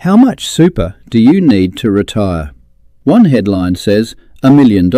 How much super do you need to retire? One headline says $1 million.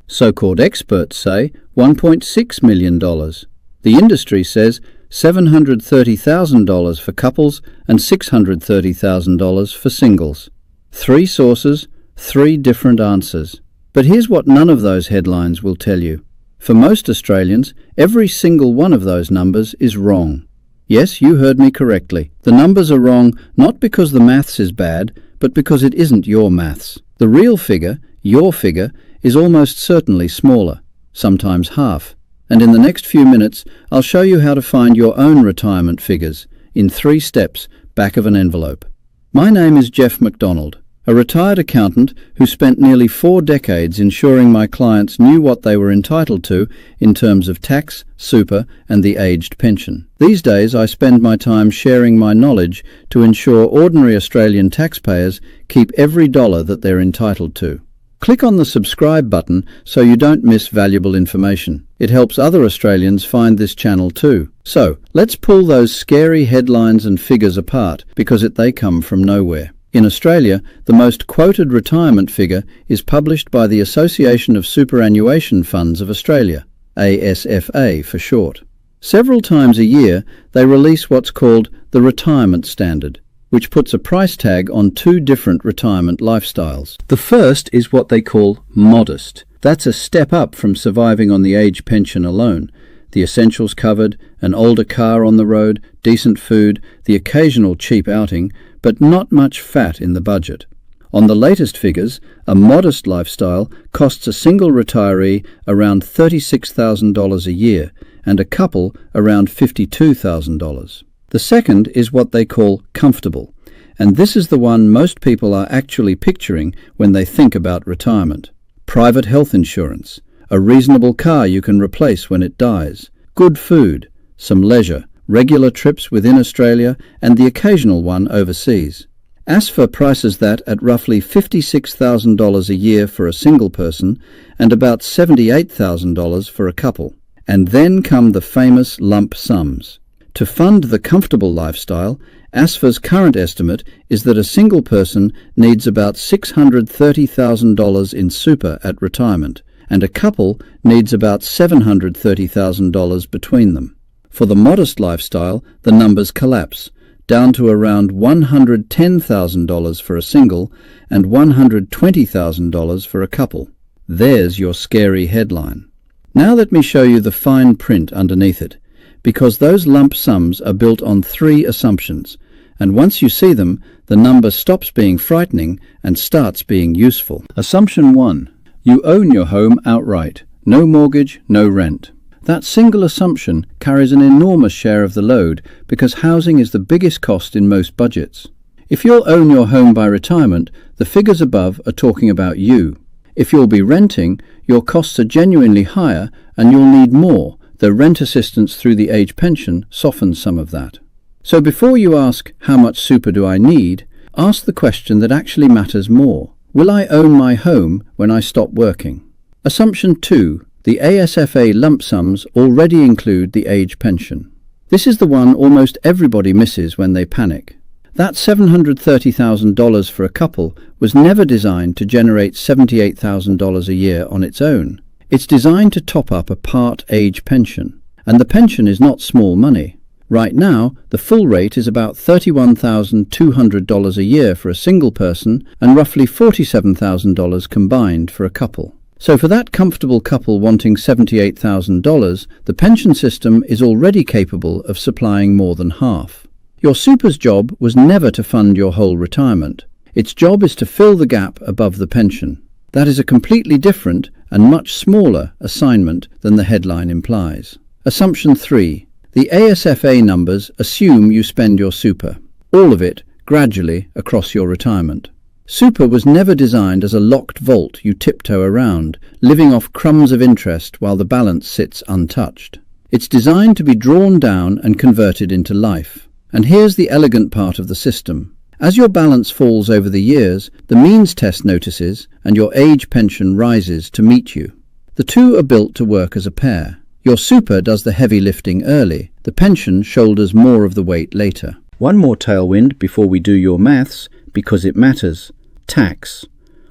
So-called experts say $1.6 million. The industry says $730,000 for couples and $630,000 for singles. 3 sources, 3 different answers. But here's what none of those headlines will tell you. For most Australians, every single one of those numbers is wrong. Yes, you heard me correctly. The numbers are wrong not because the maths is bad, but because it isn't your maths. The real figure, your figure, is almost certainly smaller, sometimes half. And in the next few minutes, I'll show you how to find your own retirement figures in 3 steps back of an envelope. My name is Jeff McDonald, a retired accountant who spent nearly 4 decades ensuring my clients knew what they were entitled to in terms of tax, super, and the aged pension. These days, I spend my time sharing my knowledge to ensure ordinary Australian taxpayers keep every dollar that they're entitled to. Click on the subscribe button so you don't miss valuable information. It helps other Australians find this channel too. So, let's pull those scary headlines and figures apart because they come from nowhere. In Australia, the most quoted retirement figure is published by the Association of Superannuation Funds of Australia, ASFA for short. Several times a year, they release what's called the Retirement Standard, which puts a price tag on 2 different retirement lifestyles. The first is what they call modest. That's a step up from surviving on the age pension alone. The essentials covered, an older car on the road, decent food, the occasional cheap outing, but not much fat in the budget. On the latest figures, a modest lifestyle costs a single retiree around $36,000 a year and a couple around $52,000. The second is what they call comfortable, and this is the one most people are actually picturing when they think about retirement. Private health insurance, a reasonable car you can replace when it dies, good food, some leisure, regular trips within Australia, and the occasional one overseas. ASFA prices that at roughly $56,000 a year for a single person and about $78,000 for a couple. And then come the famous lump sums. To fund the comfortable lifestyle, ASFA's current estimate is that a single person needs about $630,000 in super at retirement, and a couple needs about $730,000 between them. For the modest lifestyle, the numbers collapse, down to around $110,000 for a single and $120,000 for a couple. There's your scary headline. Now let me show you the fine print underneath it, because those lump sums are built on 3 assumptions, and once you see them, the number stops being frightening and starts being useful. Assumption 1. You own your home outright. No mortgage, no rent. That single assumption carries an enormous share of the load because housing is the biggest cost in most budgets. If you'll own your home by retirement, the figures above are talking about you. If you'll be renting, your costs are genuinely higher and you'll need more, though rent assistance through the age pension softens some of that. So before you ask, how much super do I need, ask the question that actually matters more. Will I own my home when I stop working? Assumption 2. The ASFA lump sums already include the age pension. This is the one almost everybody misses when they panic. That $730,000 for a couple was never designed to generate $78,000 a year on its own. It's designed to top up a part age pension, and the pension is not small money. Right now, the full rate is about $31,200 a year for a single person and roughly $47,000 combined for a couple. So for that comfortable couple wanting $78,000, the pension system is already capable of supplying more than half. Your super's job was never to fund your whole retirement. Its job is to fill the gap above the pension. That is a completely different and much smaller assignment than the headline implies. Assumption 3. The ASFA numbers assume you spend your super, all of it, gradually across your retirement. Super was never designed as a locked vault you tiptoe around, living off crumbs of interest while the balance sits untouched. It's designed to be drawn down and converted into life. And here's the elegant part of the system. As your balance falls over the years, the means test notices and your age pension rises to meet you. The two are built to work as a pair. Your super does the heavy lifting early. The pension shoulders more of the weight later. One more tailwind before we do your maths. because it matters. Tax.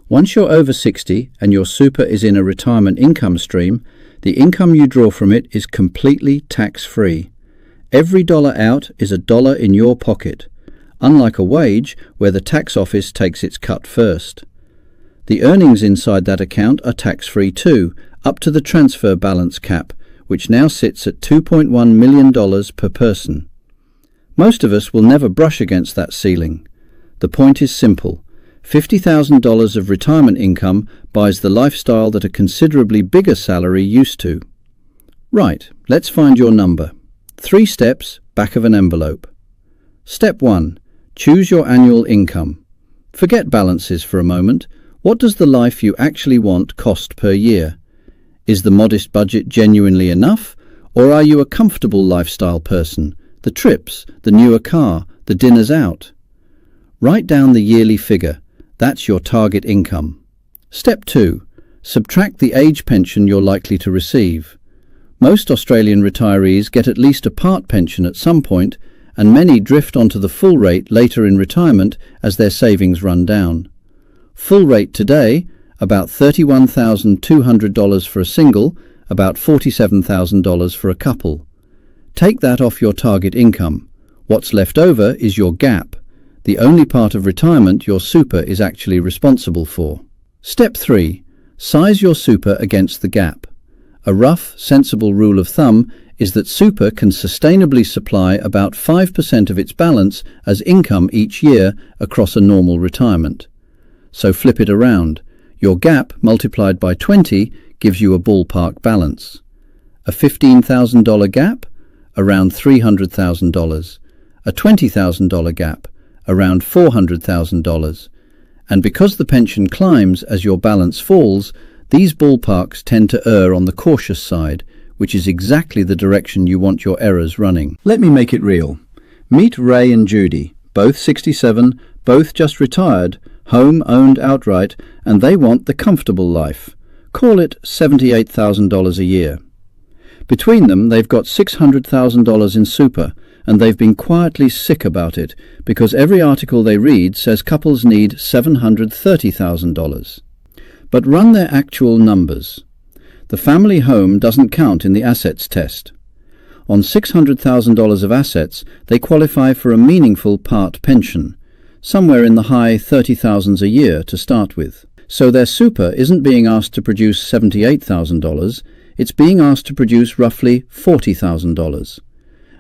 Once you're over 60 and your super is in a retirement income stream, the income you draw from it is completely tax-free. Every dollar out is a dollar in your pocket, unlike a wage where the tax office takes its cut first. The earnings inside that account are tax-free too, up to the transfer balance cap, which now sits at $2.1 million per person. Most of us will never brush against that ceiling. The point is simple. $50,000 of retirement income buys the lifestyle that a considerably bigger salary used to. Right, let's find your number. 3 steps, back of an envelope. Step 1. Choose your annual income. Forget balances for a moment. What does the life you actually want cost per year? Is the modest budget genuinely enough, or are you a comfortable lifestyle person? The trips, the newer car, the dinners out? Write down the yearly figure. That's your target income. Step 2. Subtract the age pension you're likely to receive. Most Australian retirees get at least a part pension at some point, and many drift onto the full rate later in retirement as their savings run down. Full rate today, about $31,200 for a single, about $47,000 for a couple. Take that off your target income. What's left over is your gap, the only part of retirement your super is actually responsible for. Step 3. Size your super against the gap. A rough, sensible rule of thumb is that super can sustainably supply about 5% of its balance as income each year across a normal retirement. So flip it around. Your gap multiplied by 20 gives you a ballpark balance. A $15,000 gap? Around $300,000. A $20,000 gap? Around $400,000. And because the pension climbs as your balance falls, these ballparks tend to err on the cautious side, which is exactly the direction you want your errors running. Let me make it real. Meet Ray and Judy, both 67, both just retired, home owned outright, and they want the comfortable life. Call it $78,000 a year. Between them, they've got $600,000 in super, and they've been quietly sick about it because every article they read says couples need $730,000. But run their actual numbers. The family home doesn't count in the assets test. On $600,000 of assets, they qualify for a meaningful part pension, somewhere in the high 30,000s a year to start with. So their super isn't being asked to produce $78,000, it's being asked to produce roughly $40,000.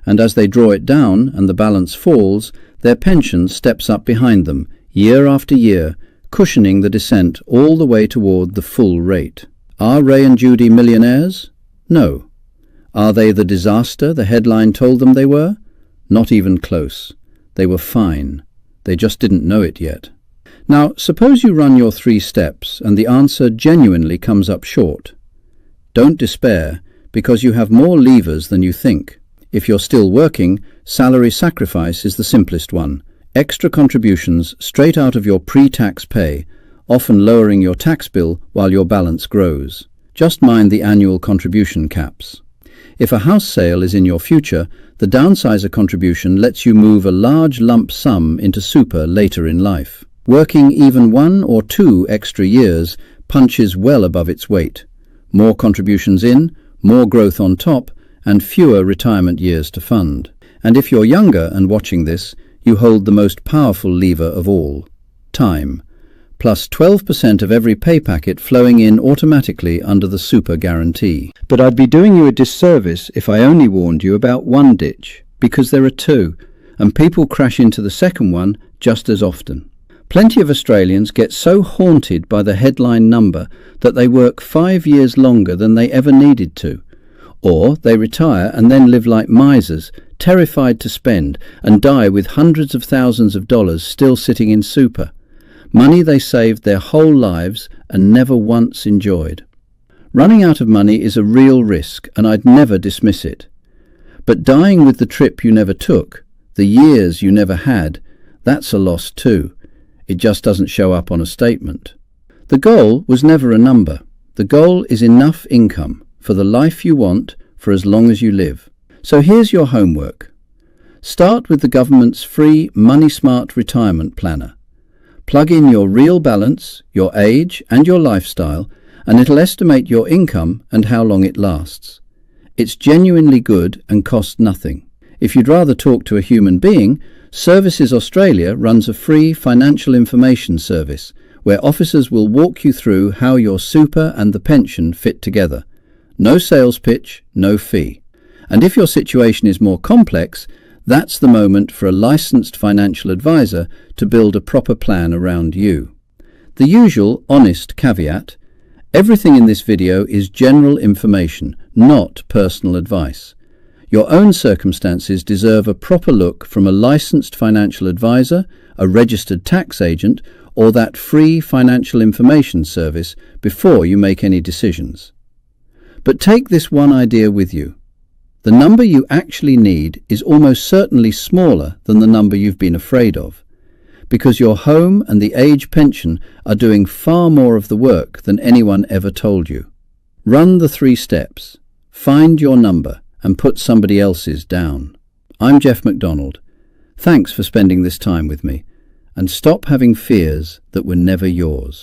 And as they draw it down and the balance falls, their pension steps up behind them, year after year, cushioning the descent all the way toward the full rate. Are Ray and Judy millionaires? No. Are they the disaster the headline told them they were? Not even close. They were fine. They just didn't know it yet. Now, suppose you run your 3 steps and the answer genuinely comes up short. Don't despair, because you have more levers than you think. If you're still working, salary sacrifice is the simplest one. Extra contributions straight out of your pre-tax pay, often lowering your tax bill while your balance grows. Just mind the annual contribution caps. If a house sale is in your future, the downsizer contribution lets you move a large lump sum into super later in life. Working even 1 or 2 extra years punches well above its weight. More contributions in, more growth on top, and fewer retirement years to fund. And if you're younger and watching this, you hold the most powerful lever of all, time, plus 12% of every pay packet flowing in automatically under the super guarantee. But I'd be doing you a disservice if I only warned you about one ditch, because there are 2, and people crash into the second one just as often. Plenty of Australians get so haunted by the headline number that they work 5 years longer than they ever needed to. Or they retire and then live like misers, terrified to spend, and die with hundreds of thousands of dollars still sitting in super. Money they saved their whole lives and never once enjoyed. Running out of money is a real risk, and I'd never dismiss it. But dying with the trip you never took, the years you never had, that's a loss too. It just doesn't show up on a statement. The goal was never a number. The goal is enough income for the life you want for as long as you live. So here's your homework. Start with the government's free Money Smart Retirement Planner. Plug in your real balance, your age and your lifestyle, and it'll estimate your income and how long it lasts. It's genuinely good and costs nothing. If you'd rather talk to a human being, Services Australia runs a free financial information service where officers will walk you through how your super and the pension fit together. No sales pitch, no fee. And if your situation is more complex, that's the moment for a licensed financial advisor to build a proper plan around you. The usual honest caveat: everything in this video is general information, not personal advice. Your own circumstances deserve a proper look from a licensed financial advisor, a registered tax agent, or that free financial information service before you make any decisions. But take this one idea with you. The number you actually need is almost certainly smaller than the number you've been afraid of, because your home and the age pension are doing far more of the work than anyone ever told you. Run the 3 steps. Find your number and put somebody else's down. I'm Jeff McDonald. Thanks for spending this time with me, and stop having fears that were never yours.